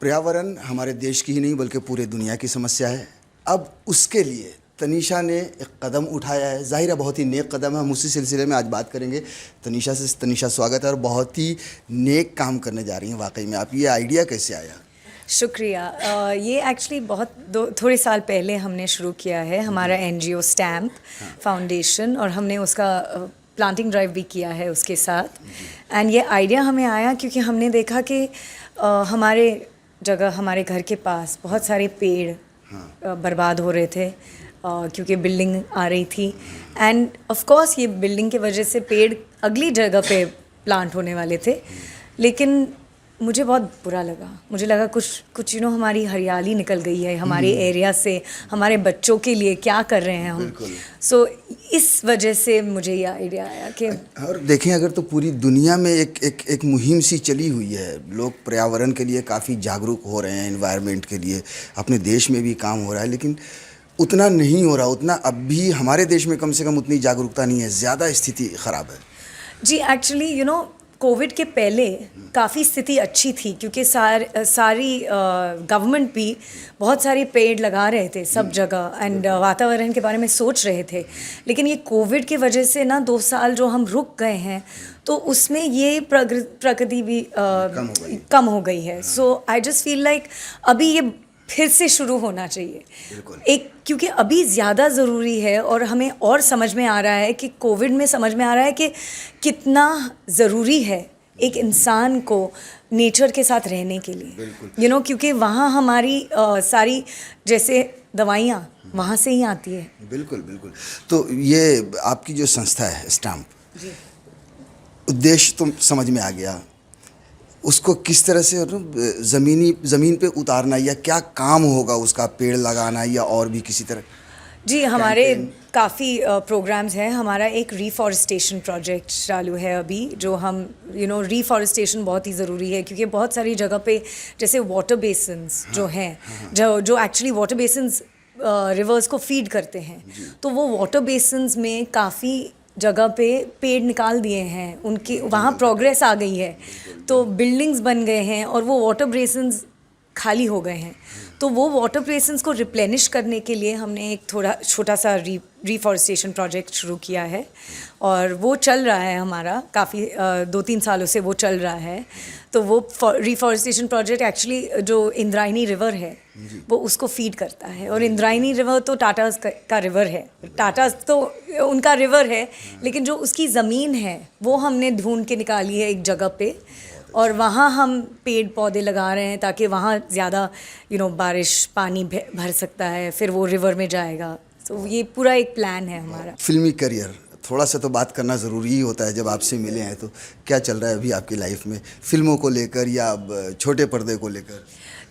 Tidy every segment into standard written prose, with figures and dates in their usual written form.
पर्यावरण हमारे देश की ही नहीं बल्कि पूरे दुनिया की समस्या है। अब उसके लिए तनीषा ने एक कदम उठाया है, ज़ाहिर है बहुत ही नेक कदम है। हम उसी सिलसिले में आज बात करेंगे तनीषा से। तनीषा, स्वागत है और बहुत ही नेक काम करने जा रही हैं वाकई में। आप, ये आइडिया कैसे आया? शुक्रिया। ये एक्चुअली थोड़े साल पहले हमने शुरू किया है हमारा एनजीओ स्टैम्प फाउंडेशन, और हमने उसका प्लांटिंग ड्राइव भी किया है उसके साथ। एंड ये आइडिया हमें आया क्योंकि हमने देखा कि हमारे घर के पास बहुत सारे पेड़ बर्बाद हो रहे थे क्योंकि बिल्डिंग आ रही थी। एंड ऑफ कोर्स ये बिल्डिंग की वजह से पेड़ अगली जगह पे प्लांट होने वाले थे, लेकिन मुझे बहुत बुरा लगा। मुझे लगा कुछ हमारी हरियाली निकल गई है हमारे एरिया से। हमारे बच्चों के लिए क्या कर रहे हैं हम? सो इस वजह से मुझे ये आइडिया आया कि और देखें, अगर तो पूरी दुनिया में एक मुहिम सी चली हुई है, लोग पर्यावरण के लिए काफ़ी जागरूक हो रहे हैं, एनवायरनमेंट के लिए। अपने देश में भी काम हो रहा है, लेकिन उतना नहीं हो रहा। उतना अब भी हमारे देश में कम से कम उतनी जागरूकता नहीं है, ज़्यादा स्थिति ख़राब है। जी, एक्चुअली कोविड के पहले काफ़ी स्थिति अच्छी थी क्योंकि सारी गवर्नमेंट भी बहुत सारे पेड़ लगा रहे थे सब जगह एंड वातावरण के बारे में सोच रहे थे। लेकिन ये कोविड की वजह से ना 2 साल जो हम रुक गए हैं, तो उसमें ये प्रकृति भी कम हो गई है। सो आई जस्ट फील लाइक अभी ये फिर से शुरू होना चाहिए क्योंकि अभी ज़्यादा ज़रूरी है। और हमें और समझ में आ रहा है कि कोविड में समझ में आ रहा है कि कितना ज़रूरी है एक इंसान को नेचर के साथ रहने के लिए। क्योंकि वहाँ हमारी सारी जैसे दवाइयाँ वहाँ से ही आती है। बिल्कुल बिल्कुल। तो ये आपकी जो संस्था है स्टैम्प, उद्देश्य तो समझ में आ गया। उसको किस तरह से ज़मीन पे उतारना, या क्या काम होगा उसका? पेड़ लगाना या और भी किसी तरह? जी, हमारे काफ़ी प्रोग्राम्स हैं। हमारा एक रीफॉरेस्टेशन प्रोजेक्ट चालू है अभी, जो हम रीफॉरेस्टेशन बहुत ही ज़रूरी है क्योंकि बहुत सारी जगह पे जैसे वाटर बेसिन्स जो हैं, जो एक्चुअली वाटर बेसिन्स रिवर्स को फीड करते हैं, तो वो वाटर बेसिन्स में काफ़ी जगह पे पेड़ निकाल दिए हैं उनके, वहाँ प्रोग्रेस आ गई है, तो बिल्डिंग्स बन गए हैं और वो वाटर बेसिन्स खाली हो गए हैं। तो वो वाटर बेसिन्स को रिप्लेनिश करने के लिए हमने एक थोड़ा छोटा सा रीफॉरेस्टेशन प्रोजेक्ट शुरू किया है और वो चल रहा है हमारा काफ़ी 2-3 सालों से वो चल रहा है। तो वो रीफॉरेस्टेशन प्रोजेक्ट एक्चुअली जो इंद्रायणी रिवर है वो उसको फीड करता है। और इंद्रायणी रिवर तो टाटाज़ का रिवर है, टाटाज़ तो उनका रिवर है, लेकिन जो उसकी ज़मीन है वो हमने ढूंढ के निकाली है एक जगह पे, और वहाँ हम पेड़ पौधे लगा रहे हैं ताकि वहाँ ज़्यादा बारिश पानी भर सकता है, फिर वो रिवर में जाएगा। तो ये पूरा एक प्लान है हमारा। फिल्मी करियर, थोड़ा सा तो बात करना ज़रूरी ही होता है जब आपसे मिले हैं। तो क्या चल रहा है अभी आपकी लाइफ में, फिल्मों को लेकर या छोटे पर्दे को लेकर?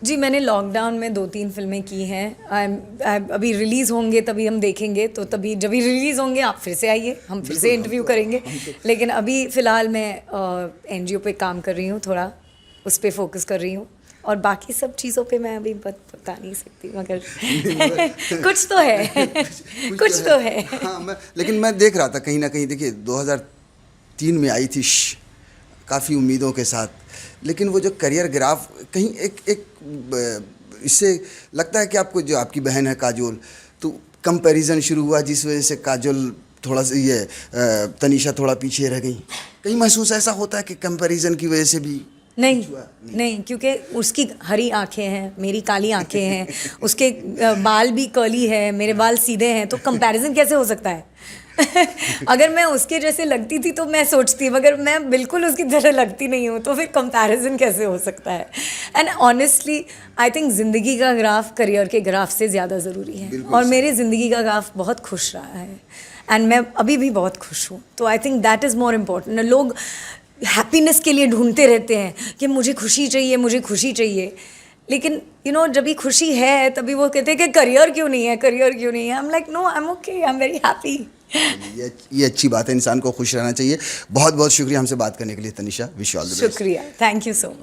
जी, मैंने लॉकडाउन में 2-3 फिल्में की हैं। अभी रिलीज़ होंगे तभी हम देखेंगे, तो तभी जब भी रिलीज़ होंगे आप फिर से आइए, हम फिर से इंटरव्यू करेंगे। लेकिन अभी फ़िलहाल मैं एनजीओ पे काम कर रही हूँ, थोड़ा उस पर फोकस कर रही हूँ, और बाकी सब चीज़ों पे मैं अभी बता नहीं सकती, मगर कुछ तो है कुछ तो है। हाँ, लेकिन मैं देख रहा था कहीं ना कहीं, देखिए 2003 में आई थी काफ़ी उम्मीदों के साथ, लेकिन वो जो करियर ग्राफ कहीं एक इससे लगता है कि आपको, जो आपकी बहन है काजोल, तो कंपैरिजन शुरू हुआ जिस वजह से काजोल थोड़ा सा तनीषा थोड़ा पीछे रह गई। कहीं महसूस ऐसा होता है कि कंपैरिजन की वजह से भी? नहीं, क्योंकि उसकी हरी आंखें हैं, मेरी काली आंखें हैं, उसके बाल भी कर्ली है, मेरे बाल सीधे हैं, तो कंपैरिजन कैसे हो सकता है? अगर मैं उसके जैसे लगती थी तो मैं सोचती, मगर मैं बिल्कुल उसकी तरह लगती नहीं हूँ, तो फिर कंपैरिजन कैसे हो सकता है? एंड ऑनेस्टली आई थिंक ज़िंदगी का ग्राफ करियर के ग्राफ से ज़्यादा ज़रूरी है, और मेरी ज़िंदगी का ग्राफ बहुत खुश रहा है एंड मैं अभी भी बहुत खुश हूँ। तो I think that is more important. लोग हैप्पीनेस के लिए ढूंढते रहते हैं कि मुझे खुशी चाहिए, मुझे खुशी चाहिए, लेकिन जब भी खुशी है तभी वो कहते हैं कि करियर क्यों नहीं है, करियर क्यों नहीं है। I am like no, I am okay, I am very happy. ये अच्छी बात है, इंसान को खुश रहना चाहिए। बहुत बहुत शुक्रिया हमसे बात करने के लिए Tanisha. Wish you all the best. शुक्रिया, थैंक यू सो मच।